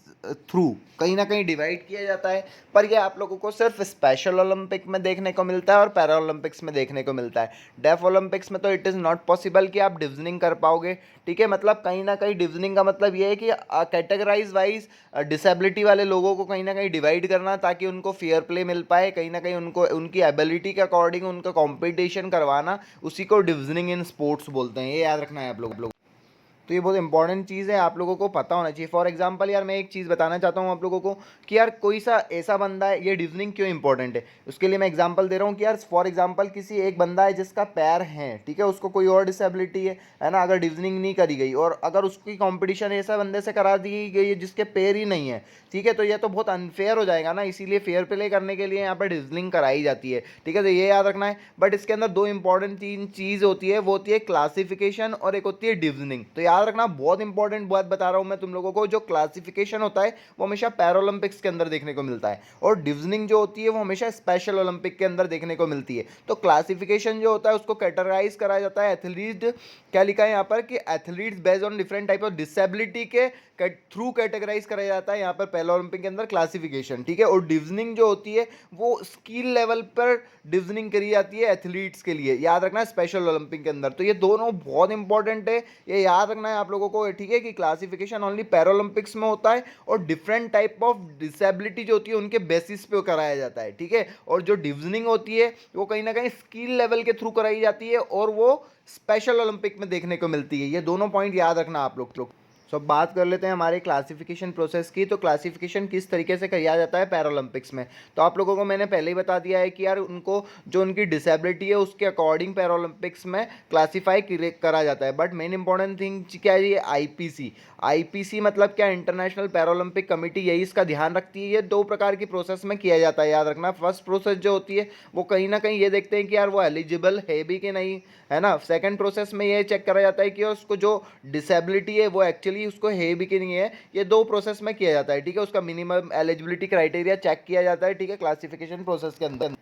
थ्रू कहीं ना कहीं डिवाइड किया जाता है, पर ये आप लोगों को सिर्फ स्पेशल ओलंपिक में देखने को मिलता है और पैरा ओलंपिक्स में देखने को मिलता है। डेफ ओलंपिक्स में तो इट इज़ नॉट पॉसिबल कि आप डिविजनिंग कर पाओगे, ठीक है। मतलब कहीं ना कहीं डिविजनिंग का मतलब ये है कि कैटेगराइज वाइज डिसेबिलिटी वाले लोगों को कहीं ना कहीं डिवाइड करना, ताकि उनको फेयर प्ले मिल पाए, कहीं ना कहीं उनको उनकी एबिलिटी के अकॉर्डिंग उनका कॉम्पिटिशन करवाना, उसी को डिविजनिंग इन स्पोर्ट्स बोलते हैं। ये याद रखना है आप लोग। तो ये बहुत इंपॉर्टेंट चीज़ है, आप लोगों को पता होना चाहिए। फॉर एग्जांपल यार मैं एक चीज़ बताना चाहता हूँ आप लोगों को कि यार कोई सा ऐसा बंदा है, ये डिविजनिंग क्यों इंपॉर्टेंट है, उसके लिए मैं एग्जांपल दे रहा हूँ कि यार फॉर एग्जांपल किसी एक बंदा है जिसका पैर है, ठीक है, उसको कोई और डिसेबिलिटी है ना, अगर डिविजनिंग नहीं करी गई और अगर उसकी कॉम्पिटिशन ऐसा बंदे से करा दी गई है जिसके पैर ही नहीं है, ठीक है, तो ये तो बहुत अनफेयर हो जाएगा ना। इसीलिए फेयर प्ले करने के लिए यहाँ पर डिविजनिंग कराई जाती है, ठीक है। तो ये याद रखना है। बट इसके अंदर दो इंपॉर्टेंट तीन चीज़ होती है, वो होती है क्लासिफिकेशन और एक होती है डिविजनिंग। तो याद रखना, बहुत इंपॉर्टेंट बात बता रहा हूँ मैं तुम लोगों को। जो क्लासिफिकेशन होता है वो हमेशा पैरालंपिक्स के अंदर देखने को मिलता है, और डिविजनिंग जो होती है वो हमेशा स्पेशल ओलंपिक के अंदर देखने को मिलती है। तो क्लासिफिकेशन जो होता है उसको कैटेगराइज कराया जाता है एथलीट, क्या लिखा है यहाँ पर कि athletes based on different type of disability के थ्रू कैटेगराइज कराया जाता है यहाँ पर पहला ओलंपिक के अंदर क्लासिफिकेशन, ठीक है। और डिविजनिंग जो होती है वो स्किल लेवल पर डिविजनिंग करी जाती है एथलीट्स के लिए, याद रखना है, स्पेशल ओलंपिक के अंदर। तो ये दोनों बहुत इंपॉर्टेंट है, ये याद रखना है आप लोगों को, ठीक है, कि क्लासिफिकेशन ओनली पैरालंपिक्स में होता है और डिफरेंट टाइप ऑफ डिसेबिलिटी जो होती है उनके बेसिस पे कराया जाता है, ठीक है। और जो डिविजनिंग होती है वो कहीं ना कहीं स्किल लेवल के थ्रू कराई जाती है और वो स्पेशल ओलंपिक में देखने को मिलती है। ये दोनों पॉइंट याद रखना आप लोग। सो अब बात कर लेते हैं हमारे क्लासिफिकेशन प्रोसेस की। तो क्लासिफिकेशन किस तरीके से किया जाता है पैरालंपिक्स में, तो आप लोगों को मैंने पहले ही बता दिया है कि यार उनको जो उनकी डिसेबिलिटी है उसके अकॉर्डिंग पैरालंपिक्स में क्लासीफाई करा जाता है। बट मेन इंपॉर्टेंट थिंग क्या है, ये आईपीसी। आईपीसी मतलब क्या, इंटरनेशनल पैरालंपिक कमेटी, यही इसका ध्यान रखती है। ये दो प्रकार की प्रोसेस में किया जाता है, याद रखना। फर्स्ट प्रोसेस जो होती है वो कहीं ना कहीं ये देखते हैं कि यार वो एलिजिबल है भी कि नहीं, है ना। सेकंड प्रोसेस में ये चेक करा जाता है कि उसको जो डिसेबिलिटी है वो एक्चुअली उसको है भी कि नहीं है। ये दो प्रोसेस में किया जाता है, ठीक है। उसका मिनिमम एलिजिबिलिटी क्राइटेरिया चेक किया जाता है, ठीक है, क्लासिफिकेशन प्रोसेस के अंदर।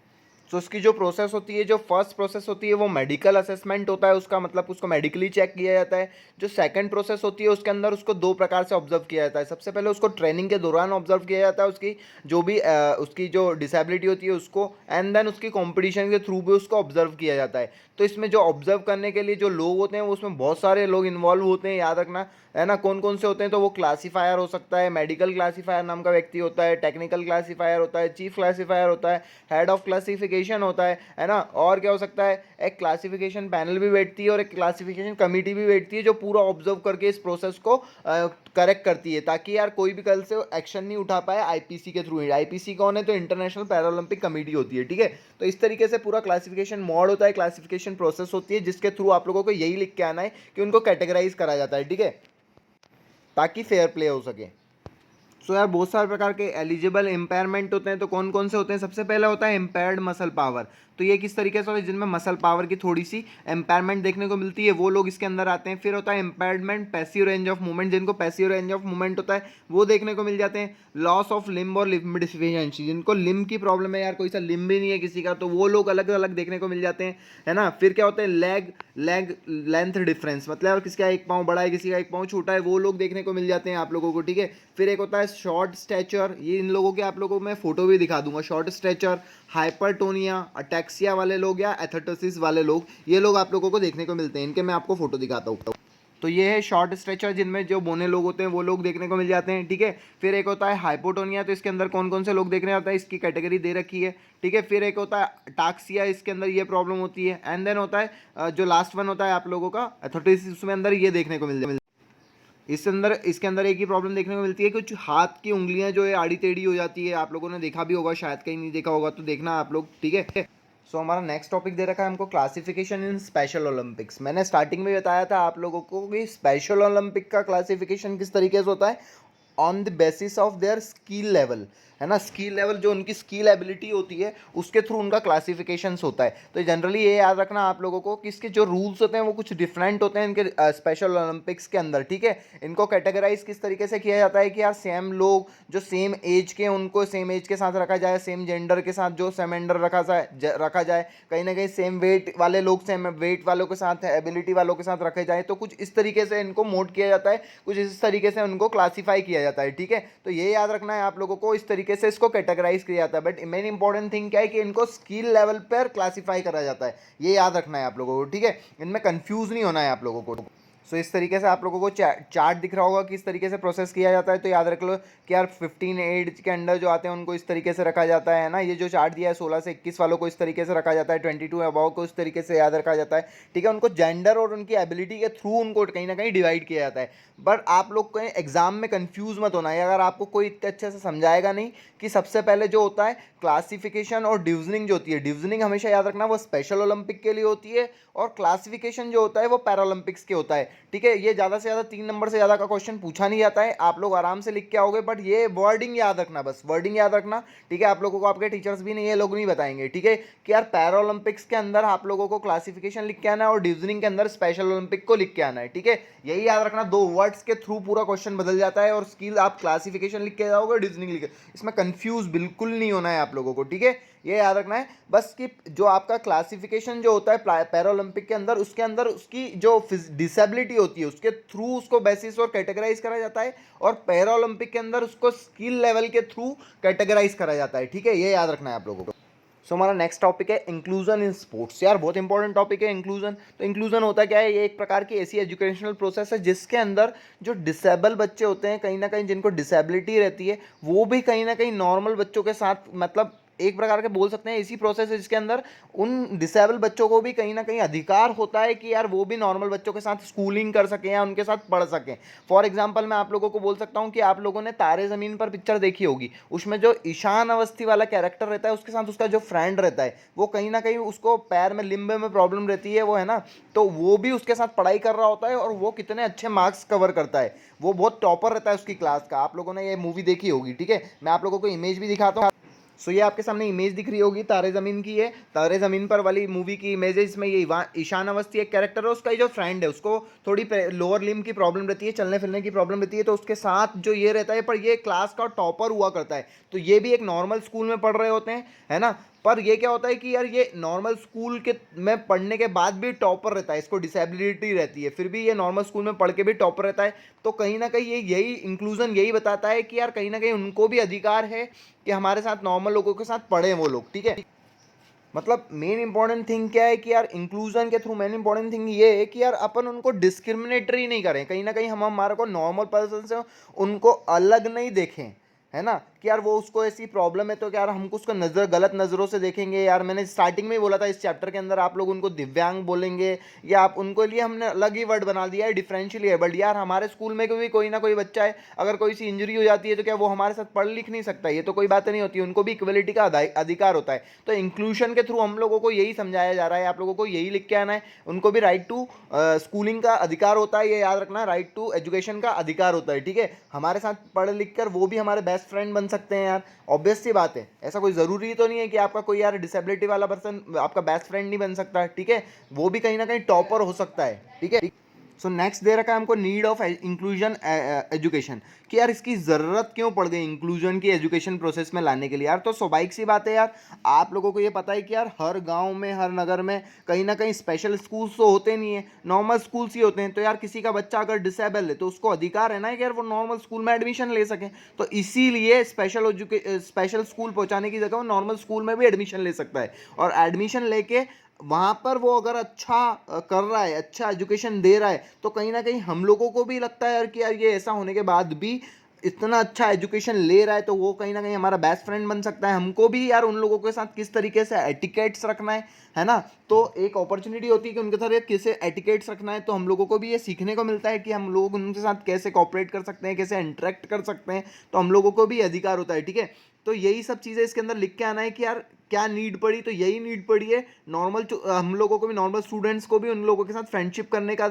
तो उसकी जो प्रोसेस होती है, जो फर्स्ट प्रोसेस होती है वो मेडिकल असेसमेंट होता है उसका, मतलब उसको मेडिकली चेक किया जाता है। जो सेकंड प्रोसेस होती है उसके अंदर उसको दो प्रकार से ऑब्जर्व किया जाता है। सबसे पहले उसको ट्रेनिंग के दौरान ऑब्जर्व किया जाता है, उसकी जो भी उसकी जो डिसेबिलिटी होती है उसको, एंड देन उसकी कॉम्पिटिशन के थ्रू भी उसको ऑब्जर्व किया जाता है। तो इसमें जो ऑब्जर्व करने के लिए जो लोग होते हैं वो उसमें बहुत सारे लोग इन्वॉल्व होते हैं, याद रखना, है ना। कौन कौन से होते हैं, तो वो क्लासीफायर हो सकता है, मेडिकल क्लासीफायर नाम का व्यक्ति होता है, टेक्निकल क्लासीफायर होता है, चीफ क्लासीफायर होता है, हेड ऑफ क्लासिफिकेशन होता है ना। और क्या हो सकता है, एक क्लासिफिकेशन पैनल भी बैठती है और एक क्लासिफिकेशन कमेटी भी बैठती है जो पूरा ऑब्जर्व करके इस प्रोसेस को करेक्ट करती है, ताकि यार कोई भी कल से एक्शन नहीं उठा पाए आईपीसी के थ्रू। आईपीसी कौन है, तो इंटरनेशनल पैरालंपिक कमेटी होती है, ठीक है। तो इस तरीके से पूरा क्लासिफिकेशन मोड होता है, क्लासिफिकेशन प्रोसेस होती है, जिसके थ्रू आप लोगों को यही लिख के आना है कि उनको कैटेगराइज करा जाता है, ठीक है, ताकि फेयर प्ले हो सके। सो यार बहुत सारे प्रकार के एलिजिबल इम्पेयरमेंट होते हैं, तो कौन कौन से होते हैं। सबसे पहला होता है इम्पेयर्ड मसल पावर। तो ये किस तरीके से होता है, जिनमें मसल पावर की थोड़ी सी एम्पायरमेंट देखने को मिलती है, वो लोग इसके अंदर आते हैं। फिर होता है impairment passive range of movement, जिनको पैसिव रेंज ऑफ मूवमेंट होता है वो देखने को मिल जाते हैं। लॉस ऑफ लिम्ब और लिम्ब डिफिशिएंसी, जिनको लिम्ब की प्रॉब्लम है, यार कोई सा लिम्ब भी नहीं है किसी का, तो वो लोग अलग अलग देखने को मिल जाते हैं, है ना। फिर क्या होता है लेग लेंथ डिफरेंस, मतलब किसी का एक पाँव बड़ा है किसी का एक पाँव छोटा है, वो लोग देखने को मिल जाते हैं आप लोगों को, ठीक है। फिर एक होता है शॉर्ट स्टैचर, ये इन लोगों के आप लोगों को मैं फोटो भी दिखा दूंगा। शॉर्ट स्टैचर, हाइपरटोनिया, अटैक्सिया वाले लोग या एथेटोसिस वाले लोग, ये लोग आप लोगों को देखने को मिलते हैं। इनके मैं आपको फोटो दिखाता हूँ। तो ये है शॉर्ट स्ट्रेचर, जिनमें जो बोने लोग होते हैं वो लोग देखने को मिल जाते हैं, ठीक है। फिर एक होता है हाइपोटोनिया, तो इसके अंदर कौन कौन से लोग देखने आता है, इसकी कैटेगरी दे रखी है, ठीक है। फिर एक होता है टाक्सिया, इसके अंदर ये प्रॉब्लम होती है। एंड देन होता है जो लास्ट वन होता है आप लोगों का एथेटोसिस, उसमें अंदर ये देखने को मिल इसके अंदर एक ही प्रॉब्लम देखने को मिलती है, कुछ हाथ की उंगलियां जो है आड़ी टेढ़ी हो जाती है। आप लोगों ने देखा भी होगा, शायद कहीं नहीं देखा होगा तो देखना आप लोग, ठीक है। सो हमारा नेक्स्ट टॉपिक दे रखा है हमको क्लासिफिकेशन इन स्पेशल ओलंपिक्स। मैंने स्टार्टिंग में बताया था आप लोगों को कि स्पेशल ओलंपिक का क्लासिफिकेशन किस तरीके से होता है, on the basis of their skill level, है ना। स्किल लेवल जो उनकी स्किल एबिलिटी होती है उसके थ्रू उनका क्लासिफिकेशंस होता है। तो जनरली ये याद रखना आप लोगों को कि इसके जो रूल्स होते हैं वो कुछ डिफरेंट होते हैं इनके स्पेशल ओलंपिक्स के अंदर, ठीक है। इनको कैटेगराइज किस तरीके से किया जाता है कि यार सेम लोग जो सेम एज के उनको सेम एज के साथ रखा जाए, सेम जेंडर के साथ जो सेमेंडर रखा जाए, कहीं ना कहीं सेम वेट वाले लोग सेम वेट वालों के साथ, एबिलिटी वालों के साथ रखे जाए। तो कुछ इस तरीके से इनको मोड किया जाता है, कुछ इस तरीके से उनको क्लासीफाई किया जाता है, ठीक है। तो ये याद रखना है आप लोगों को, इस तरीके से इसको कैटेगराइज किया जाता है। बट मेन इंपॉर्टेंट थिंग क्या है कि इनको स्किल लेवल पर क्लासीफाई करा जाता है, ये याद रखना है आप लोगों को, ठीक है। इनमें कंफ्यूज नहीं होना है आप लोगों को। सो इस तरीके से आप लोगों को चार्ट दिख रहा होगा कि इस तरीके से प्रोसेस किया जाता है। तो याद रख लो कि यार 15 एज के अंडर जो आते हैं उनको इस तरीके से रखा जाता है ना। ये जो चार्ट दिया है 16 से 21 वालों को इस तरीके से रखा जाता है, 22 अबव को इस तरीके से याद रखा जाता है, ठीक है। उनको जेंडर और उनकी एबिलिटी के थ्रू उनको कहीं ना कहीं डिवाइड किया जाता है। बट आप लोग को एग्जाम में कंफ्यूज मत होना है, अगर आपको कोई इतने अच्छे से समझाएगा नहीं कि सबसे पहले जो होता है क्लासिफिकेशन और डिविजनिंग जो होती है, डिविजनिंग हमेशा याद रखना वो स्पेशल ओलंपिक के लिए होती है और क्लासिफिकेशन जो होता है वो पैरालंपिक्स के होता है, ठीक है। ये ज़्यादा से ज़्यादा 3 नंबर से ज़्यादा का क्वेश्चन पूछा नहीं जाता है, आप लोग आराम से लिख के आओगे। बट ये वर्डिंग याद रखना, बस वर्डिंग याद रखना, ठीक है। आप लोगों को आपके टीचर्स भी नहीं, ये लोग नहीं बताएंगे, ठीक है, कि यार पैरालंपिक्स के अंदर आप लोगों को क्लासिफिकेशन लिख के आना है और डिविजनिंग के अंदर स्पेशल ओलंपिक को लिख के आना है, ठीक है। यही याद रखना, 2 वर्ड्स के थ्रू पूरा क्वेश्चन बदल जाता है और स्किल आप क्लासिफिकेशन लिख के जाओगे, डिविजनिंग लिख के, इसमें कंफ्यूज बिल्कुल नहीं होना है आप लोगों को, ठीक है। ये याद रखना है बस कि जो आपका क्लासिफिकेशन जो होता है पैरालंपिक के अंदर, उसके अंदर उसकी जो डिसेबिलिटी होती है उसके थ्रू उसको बेसिस और कैटेगराइज करा जाता है, और पैरालंपिक के अंदर उसको स्किल लेवल के थ्रू कैटेगराइज करा जाता है, ठीक है। ये याद रखना है आप लोगों को। सो हमारा नेक्स्ट टॉपिक है इंक्लूजन इन स्पोर्ट्स। यार बहुत इंपॉर्टेंट टॉपिक है इंक्लूजन। तो इंक्लूजन होता क्या है, ये एक प्रकार की ऐसी एजुकेशनल प्रोसेस है जिसके अंदर जो डिसेबल बच्चे होते हैं, कहीं ना कहीं जिनको डिसेबिलिटी रहती है, वो भी कहीं ना कहीं नॉर्मल बच्चों के साथ, मतलब एक प्रकार के बोल सकते हैं ऐसी प्रोसेस है जिसके अंदर उन डिसेबल बच्चों को भी कहीं ना कहीं अधिकार होता है कि यार वो भी नॉर्मल बच्चों के साथ स्कूलिंग कर सकें या उनके साथ पढ़ सकें। फॉर एग्जांपल मैं आप लोगों को बोल सकता हूँ कि आप लोगों ने तारे ज़मीन पर पिक्चर देखी होगी, उसमें जो ईशान अवस्थी वाला कैरेक्टर रहता है उसके साथ उसका जो फ्रेंड रहता है, वो कहीं ना कहीं उसको पैर में लिम्बे में प्रॉब्लम रहती है, वो है ना, तो वो भी उसके साथ पढ़ाई कर रहा होता है और वो कितने अच्छे मार्क्स कवर करता है, वो बहुत टॉपर रहता है उसकी क्लास का। आप लोगों ने ये मूवी देखी होगी, ठीक है। मैं आप लोगों को इमेज भी दिखाता हूँ। सो ये आपके सामने इमेज दिख रही होगी तारे ज़मीन की, है तारे ज़मीन पर वाली मूवी की इमेज है। इसमें ये ईशान अवस्थी एक कैरेक्टर है, उसका जो फ्रेंड है उसको थोड़ी लोअर लिम्ब की प्रॉब्लम रहती है, चलने फिरने की प्रॉब्लम रहती है, तो उसके साथ जो ये रहता है, पर ये क्लास का टॉपर हुआ करता है। तो ये भी एक नॉर्मल स्कूल में पढ़ रहे होते हैं, है ना। पर ये क्या होता है कि यार ये नॉर्मल स्कूल के में पढ़ने के बाद भी टॉपर रहता है, इसको डिसेबिलिटी रहती है, फिर भी ये नॉर्मल स्कूल में पढ़ के भी टॉपर रहता है। तो कहीं ना कहीं ये यही इंक्लूजन यही बताता है कि यार कहीं ना कहीं उनको भी अधिकार है कि हमारे साथ नॉर्मल लोगों के साथ पढ़े वो लोग, ठीक है। मतलब मेन इंपॉर्टेंट थिंग क्या है कि यार इंक्लूजन के थ्रू मेन इंपॉर्टेंट थिंग ये है कि यार अपन उनको डिस्क्रिमिनेटरी नहीं करें, कहीं ना कहीं हम हमारे को नॉर्मल पर्सन से उनको अलग नहीं देखें, है ना। कि यार वो उसको ऐसी प्रॉब्लम है तो यार हमको उसको गलत नज़रों से देखेंगे। यार मैंने स्टार्टिंग में ही बोला था इस चैप्टर के अंदर आप लोग उनको दिव्यांग बोलेंगे, या आप उनको लिए हमने अलग ही वर्ड बना दिया है डिफरेंशियली एबल्ड। यार हमारे स्कूल में भी कोई ना कोई बच्चा है, अगर कोई सी इंजरी हो जाती है तो क्या वो हमारे साथ पढ़ लिख नहीं सकता, ये तो कोई बात नहीं होती, उनको भी इक्वलिटी का अधिकार होता है। तो इंक्लूशन के थ्रू हम लोगों को यही समझाया जा रहा है, आप लोगों को यही लिख के आना है, उनको भी राइट टू स्कूलिंग का अधिकार होता है, ये याद रखना, राइट टू एजुकेशन का अधिकार होता है, ठीक है। हमारे साथ पढ़ लिख कर वो भी हमारे बेस्ट फ्रेंड बन सकते हैं यार, ऑब्वियस सी बात है। ऐसा कोई ज़रूरी तो नहीं है कि आपका कोई यार डिसेबिलिटी वाला पर्सन आपका बेस्ट फ्रेंड नहीं बन सकता, ठीक है। वो भी कहीं ना कहीं टॉपर हो सकता है, ठीक है। सो नेक्स्ट दे रखा है हमको नीड ऑफ इंक्लूजन एजुकेशन, कि यार इसकी ज़रूरत क्यों पड़ गई इंक्लूजन की एजुकेशन प्रोसेस में लाने के लिए। यार तो स्वाभाविक सी बात है यार, आप लोगों को ये पता है कि यार हर गांव में हर नगर में कहीं ना कहीं स्पेशल स्कूल्स तो होते नहीं है, नॉर्मल स्कूल्स ही होते हैं। तो यार किसी का बच्चा अगर डिसेबल है तो उसको अधिकार है ना कि यार वो नॉर्मल स्कूल में एडमिशन ले सके। तो इसीलिए स्पेशल स्कूल पहुंचाने की जगह वो नॉर्मल स्कूल में भी एडमिशन ले सकता है, और एडमिशन लेके वहाँ पर वो अगर अच्छा कर रहा है, अच्छा एजुकेशन दे रहा है, तो कहीं ना कहीं हम लोगों को भी लगता है यार कि यार ये ऐसा होने के बाद भी इतना अच्छा एजुकेशन ले रहा है तो वो कहीं ना कहीं हमारा बेस्ट फ्रेंड बन सकता है। हमको भी यार उन लोगों के साथ किस तरीके से एटिकेट्स रखना है ना। तो एक अपॉर्चुनिटी होती है कि उनके साथ कैसे एटिकेट्स रखना है, तो हम लोगों को भी ये सीखने को मिलता है कि हम लोग उनके साथ कैसे कॉपरेट कर सकते हैं, कैसे इंटरेक्ट कर सकते हैं, तो हम लोगों को भी अधिकार होता है, ठीक है। तो तो यही सब चीज़ें इसके अंदर लिख के आना है कि यार क्या नीड पड़ी, तो यही नीड पड़ी है नॉर्मल, हम लोगों को भी, नॉर्मल स्टूडेंट्स को भी उन लोगों के साथ फ्रेंडशिप करने का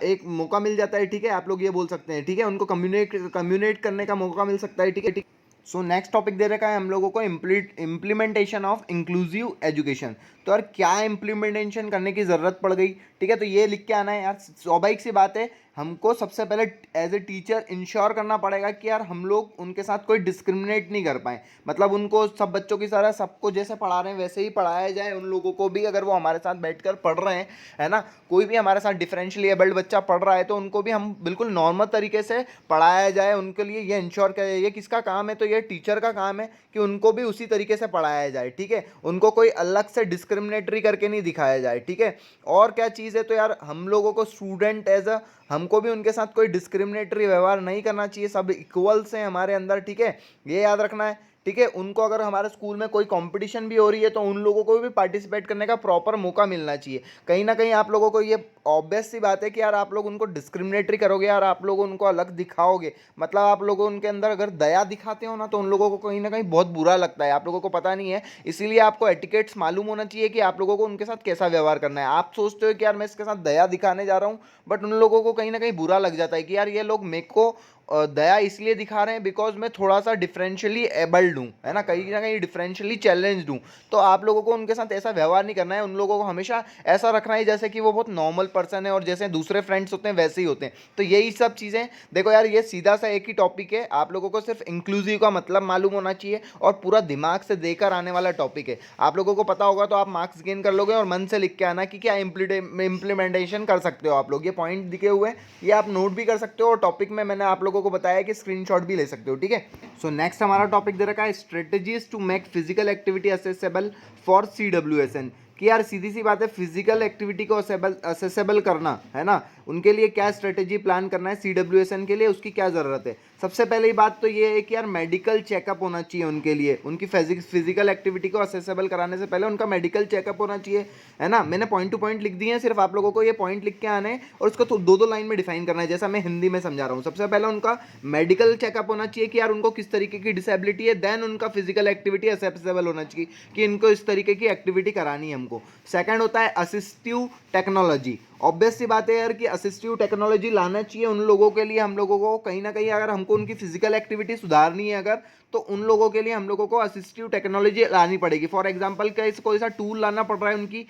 एक मौका मिल जाता है, ठीक है, आप लोग ये बोल सकते हैं, ठीक है, उनको कम्युनिकेट करने का मौका मिल सकता है, ठीक है, ठीक। सो नेक्स्ट टॉपिक दे रखा है हम लोगों को इम्प्लीमेंटेशन ऑफ इंक्लूसिव एजुकेशन। तो यार क्या इम्प्लीमेंटेशन करने की ज़रूरत पड़ गई, ठीक है, तो ये लिख के आना है यार। स्वाभाविक सी बात है, हमको सबसे पहले एज ए टीचर इंश्योर करना पड़ेगा कि यार हम लोग उनके साथ कोई डिस्क्रिमिनेट नहीं कर पाए, मतलब उनको सब बच्चों की तरह सबको जैसे पढ़ा रहे हैं वैसे ही पढ़ाया जाए, उन लोगों को भी अगर वो हमारे साथ बैठकर पढ़ रहे हैं, है ना, कोई भी हमारे साथ डिफरेंशियली एबल्ड बच्चा पढ़ रहा है तो उनको भी हम बिल्कुल नॉर्मल तरीके से पढ़ाया जाए, उनके लिए ये इंश्योर किया जाए। ये किसका काम है, तो ये टीचर का काम है कि उनको भी उसी तरीके से पढ़ाया जाए, ठीक है, उनको कोई अलग से डिस्क्रिमिनेटरी करके नहीं दिखाया जाए, ठीक है। और क्या चीज़ है, तो यार हम लोगों को स्टूडेंट एज अ, हमको भी उनके साथ कोई डिस्क्रिमिनेटरी व्यवहार नहीं करना चाहिए, सब इक्वल्स हैं हमारे अंदर, ठीक है, ये याद रखना है, ठीक है। उनको अगर हमारे स्कूल में कोई कंपटीशन भी हो रही है तो उन लोगों को भी पार्टिसिपेट करने का प्रॉपर मौका मिलना चाहिए। कहीं ना कहीं आप लोगों को ये ऑब्वियस सी बात है कि यार आप लोग उनको डिस्क्रिमिनेटरी करोगे, यार आप लोग उनको अलग दिखाओगे, मतलब आप लोग उनके अंदर अगर दया दिखाते हो ना तो उन लोगों को कहीं ना कहीं बहुत बुरा लगता है, आप लोगों को पता नहीं है, इसीलिए आपको एटिकेट्स मालूम होना चाहिए कि आप लोगों को उनके साथ कैसा व्यवहार करना है। आप सोचते हो कि यार मैं इसके साथ दया दिखाने जा रहा हूँ, बट उन लोगों को कहीं ना कहीं बुरा लग जाता है कि यार ये लोग मेरे को दया इसलिए दिखा रहे हैं बिकॉज मैं थोड़ा सा डिफरेंशियली एबल्ड हूँ, है ना कहीं डिफरेंशियली चैलेंज्ड हूँ। तो आप लोगों को उनके साथ ऐसा व्यवहार नहीं करना है, उन लोगों को हमेशा ऐसा रखना है जैसे कि वो बहुत नॉर्मल पर्सन है और जैसे दूसरे फ्रेंड्स होते हैं वैसे ही होते हैं। तो यही सब चीज़ें देखो यार, ये सीधा सा एक ही टॉपिक है, आप लोगों को सिर्फ इंक्लूसिव का मतलब मालूम होना चाहिए और पूरा दिमाग से देकर आने वाला टॉपिक है। आप लोगों को पता होगा तो आप मार्क्स गेन कर लोगे, और मन से लिख के आना कि क्या इम्प्लीमेंटेशन कर सकते हो आप लोग। ये पॉइंट दिखे हुए हैं, ये आप नोट भी कर सकते हो, और टॉपिक में मैंने आप लोगों को बताया कि स्क्रीनशॉट भी ले सकते हो, ठीक है। सो नेक्स्ट हमारा टॉपिक दे रखा है strategies to make physical activity assessable for CWSN। कि यार सीधी सी बात है, फिजिकल एक्टिविटी को असेसेबल करना, है ना, उनके लिए क्या स्ट्रेटेजी प्लान करना है CWSN के लिए, उसकी क्या ज़रूरत है। सबसे पहली बात तो ये है कि यार मेडिकल चेकअप होना चाहिए उनके लिए, उनकी फिजिकल एक्टिविटी को असेसेबल कराने से पहले उनका मेडिकल चेकअप होना चाहिए, है ना। मैंने पॉइंट टू पॉइंट लिख दिए हैं, सिर्फ आप लोगों को ये पॉइंट लिख के आने हैं और उसको तो दो लाइन में डिफाइन करना है, जैसा मैं हिंदी में समझा रहा हूँ। सबसे पहले उनका मेडिकल चेकअप होना चाहिए कि यार उनको किस तरीके की डिसेबिलिटी है, देन उनका फिजिकल एक्टिविटी असेसेबल होना चाहिए कि इनको इस तरीके की एक्टिविटी करानी है हमको। सेकंड होता है असिस्टिव टेक्नोलॉजी। ऑब्वियस सी बात है यार कि असिस्टिव टेक्नोलॉजी लाना चाहिए उन लोगों के लिए, हम लोगों को कहीं ना कहीं अगर हमको उनकी फिजिकल एक्टिविटी सुधारनी है अगर, तो उन लोगों के लिए हम लोगों को असिस्टिव टेक्नोलॉजी लानी पड़ेगी। फॉर एग्जांपल कैसे कोई सा टूल लाना पड़ रहा है उनकी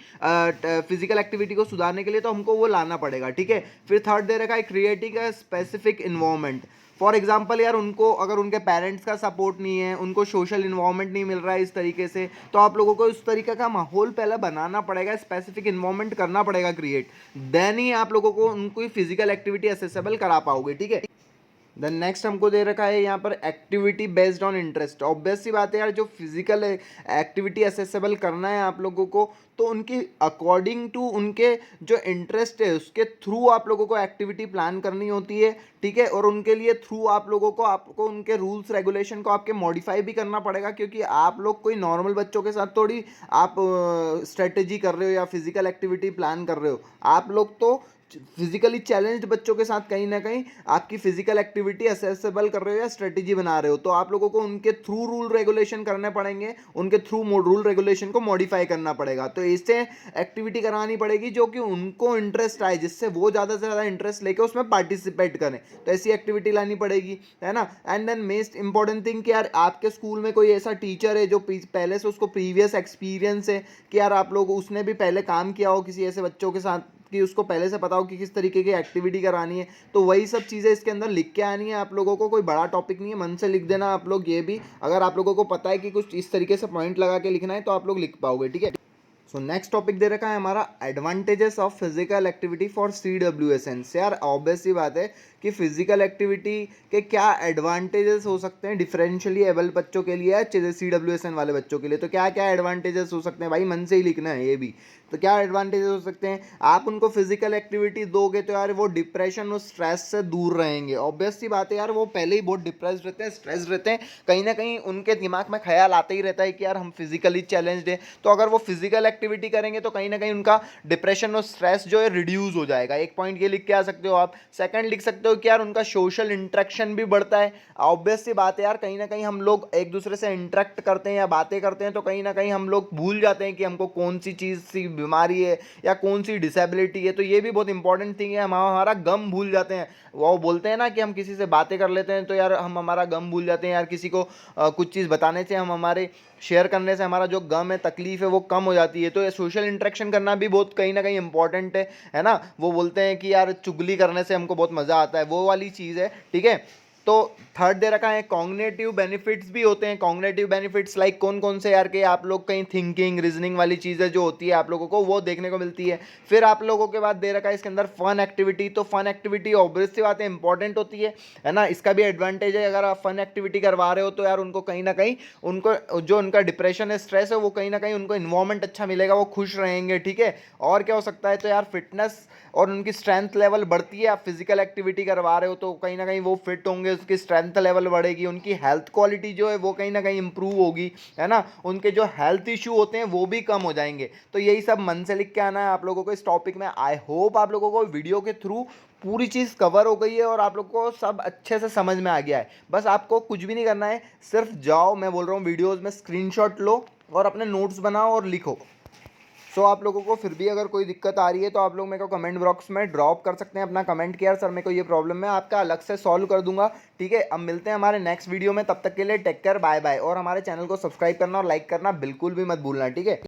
फिजिकल एक्टिविटी को सुधारने के लिए, तो हमको वो लाना पड़ेगा, ठीक है। फिर थर्ड दे रखा है creating a specific environment. For example यार उनको अगर उनके पेरेंट्स का सपोर्ट नहीं है, उनको सोशल इन्वायरमेंट नहीं मिल रहा है इस तरीके से, तो आप लोगों को उस तरीके का माहौल पहले बनाना पड़ेगा, स्पेसिफिक इन्वायरमेंट करना पड़ेगा क्रिएट, देन ही आप लोगों को उनको फिजिकल एक्टिविटी असेसेबल करा पाओगे, ठीक है। देन नेक्स्ट हमको दे रखा है यहाँ पर activity based on interest. Obvious सी बात है यार, जो फिजिकल एक्टिविटी असेसेबल करना है आप लोगों को, तो उनकी अकॉर्डिंग टू उनके जो इंटरेस्ट है उसके थ्रू आप लोगों को एक्टिविटी प्लान करनी होती है, ठीक है। और उनके लिए थ्रू आप लोगों को आपको उनके रूल्स रेगुलेशन को आपके मॉडिफाई भी करना पड़ेगा, क्योंकि आप लोग कोई नॉर्मल बच्चों के साथ थोड़ी आप स्ट्रेटेजी कर रहे हो या फिजिकल एक्टिविटी प्लान कर रहे हो, आप लोग तो फिजिकली चैलेंज्ड बच्चों के साथ कहीं ना कहीं आपकी फिजिकल एक्टिविटी असेसेबल कर रहे हो या स्ट्रेटेजी बना रहे हो, तो आप लोगों को उनके थ्रू रूल रेगुलेशन करने पड़ेंगे, उनके थ्रू रूल रेगुलेशन को मॉडिफाई करना पड़ेगा। तो इससे एक्टिविटी करानी पड़ेगी जो कि उनको इंटरेस्ट आए, जिससे वो ज़्यादा से ज़्यादा इंटरेस्ट लेके उसमें पार्टिसिपेट करें, तो ऐसी एक्टिविटी लानी पड़ेगी, है ना। And then most important thing कि यार आपके स्कूल में कोई ऐसा टीचर है जो पहले से उसको प्रीवियस एक्सपीरियंस है कि यार आप लोग उसने भी पहले काम किया हो किसी ऐसे बच्चों के साथ, कि उसको पहले से पता हो कि किस तरीके की एक्टिविटी करानी है, तो वही सब चीज़ें इसके अंदर लिख के आनी है आप लोगों को। कोई बड़ा टॉपिक नहीं है, मन से लिख देना आप लोग। ये भी अगर आप लोगों को पता है कि कुछ इस तरीके से पॉइंट लगा के लिखना है तो आप लोग लिख पाओगे, ठीक है। सो नेक्स्ट टॉपिक दे रखा है हमारा advantages of physical activity for CWSN से। यार ऑब्वियस सी बात है कि फिजिकल एक्टिविटी के क्या एडवांटेजेस हो सकते हैं डिफरेंशियली एबल बच्चों के लिए या CWSN वाले बच्चों के लिए, तो क्या क्या एडवांटेजेस हो सकते हैं भाई, मन से ही लिखना है ये भी, तो क्या एडवांटेजेस हो सकते हैं, आप उनको फिजिकल एक्टिविटी दोगे तो यार वो डिप्रेशन और स्ट्रेस से दूर रहेंगे। ऑब्वियस सी बात है यार, वो पहले ही बहुत डिप्रेस रहते हैं, स्ट्रेस रहते हैं, कहीं ना कहीं उनके दिमाग में ख्याल आता ही रहता है कि यार हम फिजिकली चैलेंज्ड है। तो अगर वो फिजिकल एक्टिविटी करेंगे तो कहीं ना कहीं उनका डिप्रेशन और स्ट्रेस जो है रिड्यूस हो जाएगा। एक पॉइंट ये लिख के आ सकते हो आप। सेकंड लिख सकते हो कि यार उनका सोशल इंटरेक्शन भी बढ़ता है। ऑब्वियस सी बात है यार, कहीं ना कहीं हम लोग एक दूसरे से इंटरेक्ट करते हैं या बातें करते हैं तो कहीं ना कहीं हम लोग भूल जाते हैं कि हमको कौन सी चीज़ सी बीमारी है या कौन सी डिसेबिलिटी है। तो ये भी बहुत इंपॉर्टेंट थिंग है, हम हमारा गम भूल जाते हैं। वो बोलते हैं ना कि हम किसी से बातें कर लेते हैं तो यार हम हमारा गम भूल जाते हैं। यार किसी को कुछ चीज़ बताने से, हम हमारे शेयर करने से हमारा जो गम है, तकलीफ है, वो कम हो जाती है। तो ये सोशल इंटरेक्शन करना भी बहुत कहीं ना कहीं इंपॉर्टेंट है ना। वो बोलते हैं कि यार चुगली करने से हमको बहुत मज़ा आता है, वो वाली चीज़ है, ठीक है। तो थर्ड दे रखा है कॉग्निटिव बेनिफिट्स भी होते हैं। कॉग्निटिव बेनिफिट्स लाइक कौन कौन से यार, के आप लोग कहीं थिंकिंग रीजनिंग वाली चीज़ें जो होती है आप लोगों को वो देखने को मिलती है। फिर आप लोगों के बाद दे रखा है इसके अंदर फन एक्टिविटी। तो फन एक्टिविटी ऑब्वियस सी बात है इंपॉर्टेंट होती है ना। इसका भी एडवांटेज है, अगर आप फन एक्टिविटी करवा रहे हो तो यार उनको कहीं ना कहीं उनको जो उनका डिप्रेशन है, स्ट्रेस है, वो कहीं ना कहीं उनको इन्वायरमेंट अच्छा मिलेगा, वो खुश रहेंगे, ठीक है। और क्या हो सकता है, तो यार फिटनेस और उनकी स्ट्रेंथ लेवल बढ़ती है। आप फिजिकल एक्टिविटी करवा रहे हो तो कहीं ना कहीं वो फिट होंगे, उसकी स्ट्रेंथ लेवल बढ़ेगी, उनकी हेल्थ क्वालिटी जो है वो कहीं ना कहीं इंप्रूव होगी, है ना। उनके जो हेल्थ इशू होते हैं वो भी कम हो जाएंगे। तो यही सब मन से लिख के आना है आप लोगों को इस टॉपिक में। आई होप आप लोगों को वीडियो के थ्रू पूरी चीज़ कवर हो गई है और आप लोग को सब अच्छे से समझ में आ गया है। बस आपको कुछ भी नहीं करना है, सिर्फ जाओ, मैं बोल रहा हूँ वीडियोज़ में स्क्रीनशॉट लो और अपने नोट्स बनाओ और लिखो। सो आप लोगों को फिर भी अगर कोई दिक्कत आ रही है तो आप लोग मेरे को कमेंट बॉक्स में ड्रॉप कर सकते हैं अपना कमेंट, किया सर मेरे को ये प्रॉब्लम है, आपका अलग से सॉल्व कर दूंगा, ठीक है। अब मिलते हैं हमारे नेक्स्ट वीडियो में, तब तक के लिए टेक केयर, बाय बाय। और हमारे चैनल को सब्सक्राइब करना और लाइक करना बिल्कुल भी मत भूलना, ठीक है।